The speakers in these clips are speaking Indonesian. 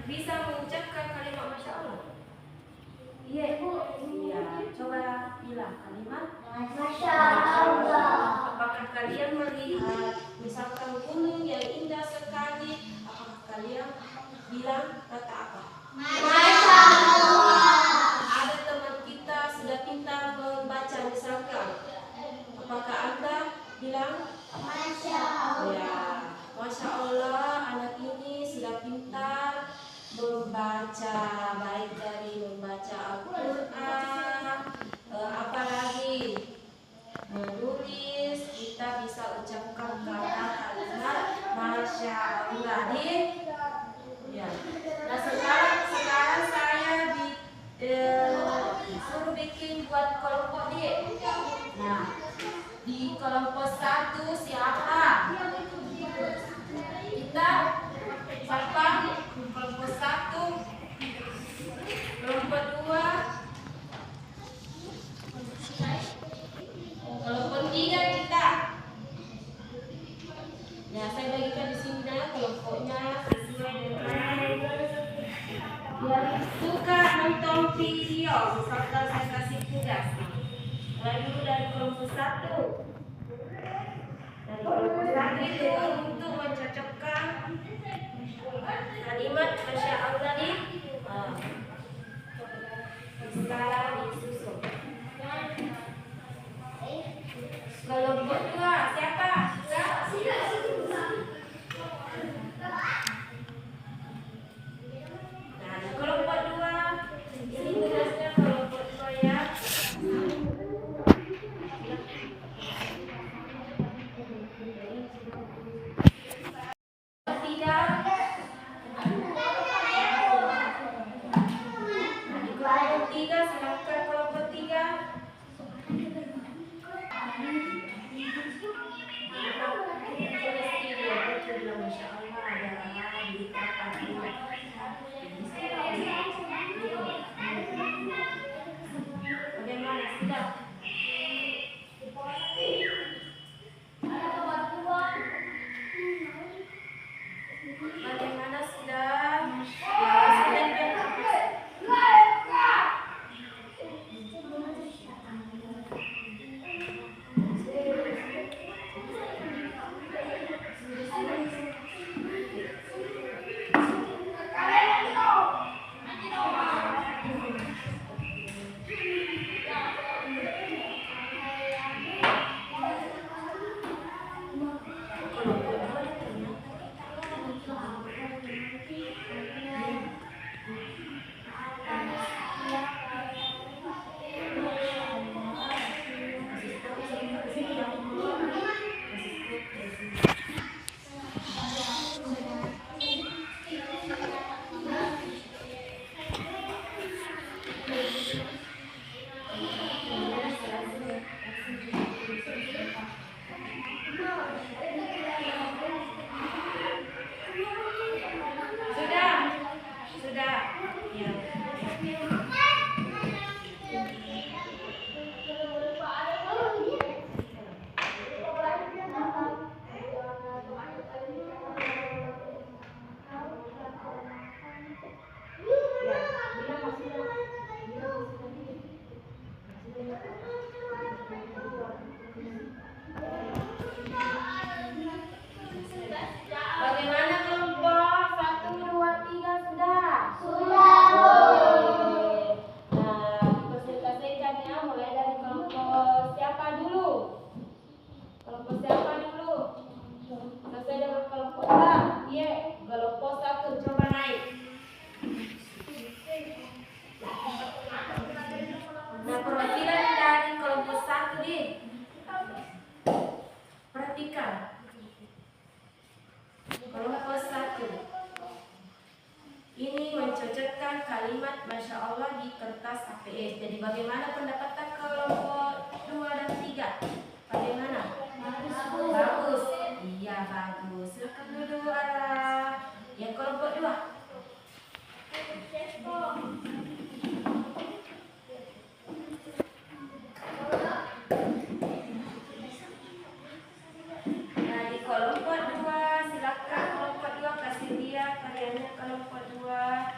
bisa mengucapkan kalimat Masya Allah? Iya Ibu. Iya, coba bilang kalimat Masya Allah. Apakah kalian melihat misalkan gunung yang indah sekali? Apakah kalian bilang kata apa? Masya Allah. Ada teman kita sudah pintar membaca misalkan. Apakah Anda bilang? Masya Allah. Ya, Masya Allah, anak ini sudah pintar membaca, baik dari membaca Al-Quran, apalagi menulis. Kita bisa ucapkan kalimat Masya Allah. Ya. Nah sekarang saya suruh bikin buat kelompok dia. Nah di kelompok 1 siapa? Kita siapa? Kelompok 1, kelompok 2, kelompok 3 kita. Ya saya bagikan di sini kelompoknya sesuai dengan yang suka nonton video. Misalkan saya kasih tugas. Mulai dulu dari kelompok 1. Dari kelompok 1 itu untuk mencocokkan kalimat Masya Allah di bisa disusun. Kelompok 2 siapa? Nah, di kelompok 2 ini tugasnya kelompok 2 ya. Bagaimana sudah? Bagaimana kelompok 1, 2, 3 sudah? Sudah. Nah, dipresentasikan ya, mulai dari kelompok siapa dulu? Kelompok siapa dulu? Selesai dengan kelompok 2. Iya, kelompok 1 coba naik. Nah, perwakilan dari kelompok 1 nih. Perhatikan. Kelompok 1 ini mencocokkan kalimat Masya Allah di kertas APS. Jadi bagaimana pendapatan kelompok 2 dan 3? Bagaimana? Bagus. Iya bagus. Silakan duduk arah. Yang kelompok 2. Nah di kelompok 2 silakan kelompok 2 kasih dia karyanya kelompok 2.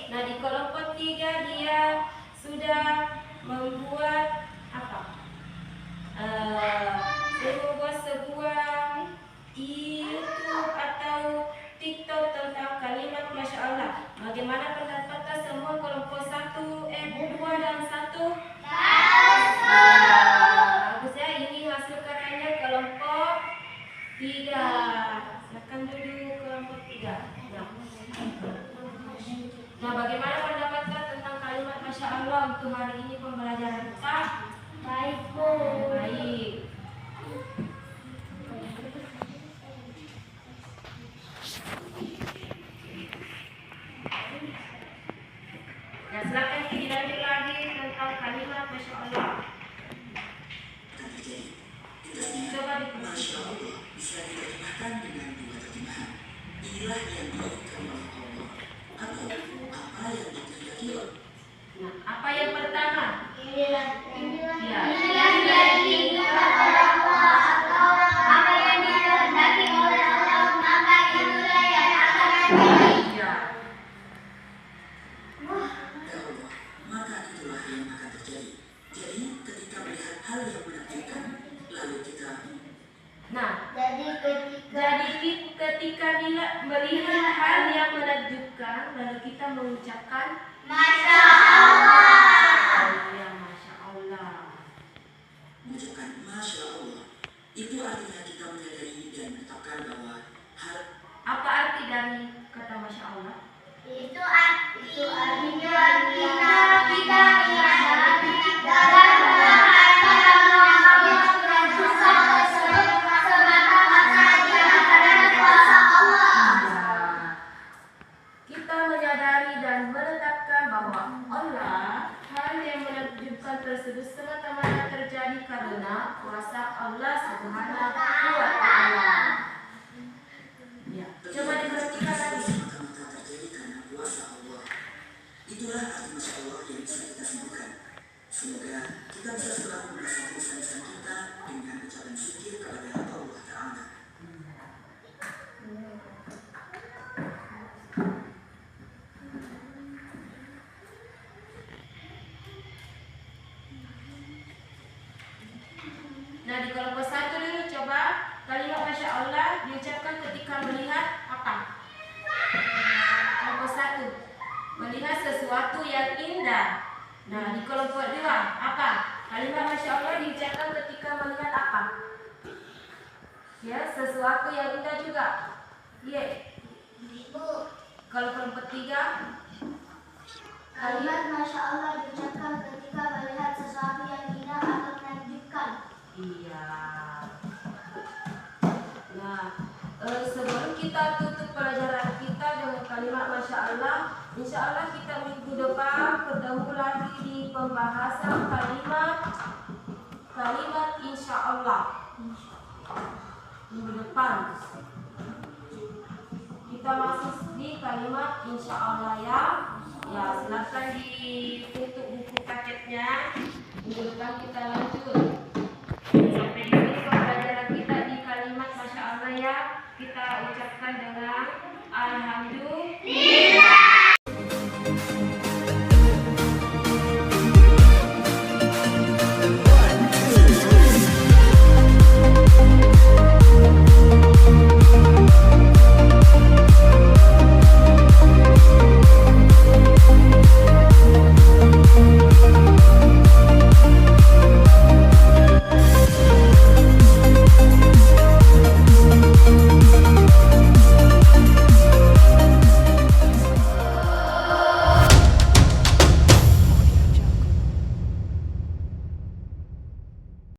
Nah, di kelompok 3 dia sudah membuat apa? Membuat sebuah YouTube atau TikTok tentang kalimat Masya Allah. Bagaimana pendapatnya semua kelompok 1, 2 dan 1? Bagus ya, ini hasil karyanya kelompok 3. Silakan duduk kelompok 3. Nah, bagaimana pendapatnya tentang kalimat Masya Allah untuk hari ini pembelajaran kita? Baik, Bu. Baik. Nah, silakan dilanjut lagi tentang kalimat Masya Allah. Coba diperhatikan. Bisa diterjemahkan dengan dua terjemahan. Inilah yang diinginkan oleh Allah atau apa yang dikehendaki Allah. Nah, apa yang pertama? Inilah Ya. yang diinginkan oleh Allah atau apa yang dikehendaki oleh Allah, maka itulah yang akan terjadi. Ya. Ya Allah, maka itulah yang akan terjadi. Jadi ketika melihat hal yang menakjubkan, lalu kita Nah, Jadi ketika dia melihat hal yang menakjubkan, lalu kita mengucapkan Masya Allah. ya Masya Allah. mengucapkan Masya Allah. Itu artinya kita menyadari dan menetapkan bahwa hal Apa arti dari kata Masya Allah? Itu artinya kita menyadari dalam hati yang susah semata-mata di antara kuasa Allah. Kita menyadari dan menetapkan bahwa Allah, hal yang menakjubkan tersebut semata-mata terjadi karena kuasa Allah Subhanahu wa Ta'ala. Ya, coba diperhatikan lagi. semata-mata terjadi karena kuasa Allah. Itulah arti Masya Allah yang bisa kita simpulkan. Semoga kita bisa selalu membasahi lisan-lisan kita dengan ucapan zikir kepada Allah Ta'ala. Nah, di kelompok 1 dulu coba kalimat Masya Allah diucapkan ketika melihat apa? Kelompok 1 melihat sesuatu yang indah. Nah, di kelompok 2 apa? Kalimat Masya Allah diucapkan ketika melihat apa? Ya, sesuatu yang indah juga. Iya. Kalau kelompok 3 Kalimat Masya Allah diucapkan ketika melihat sesuatu yang indah atau menakjubkan. iya. Nah, sebelum kita tutup pelajaran kita dengan kalimat Masya Allah, insya Allah kita minggu depan ketemu lagi di pembahasan kalimat insya Allah. Minggu depan kita masuk di kalimat insya Allah ya. Ya, silakan ditutup buku paketnya. Minggu depan kita lanjut. Sampai di sini pembelajaran kita di kalimat Masya Allah ya. Kita ucapkan dengan Alhamdulillah.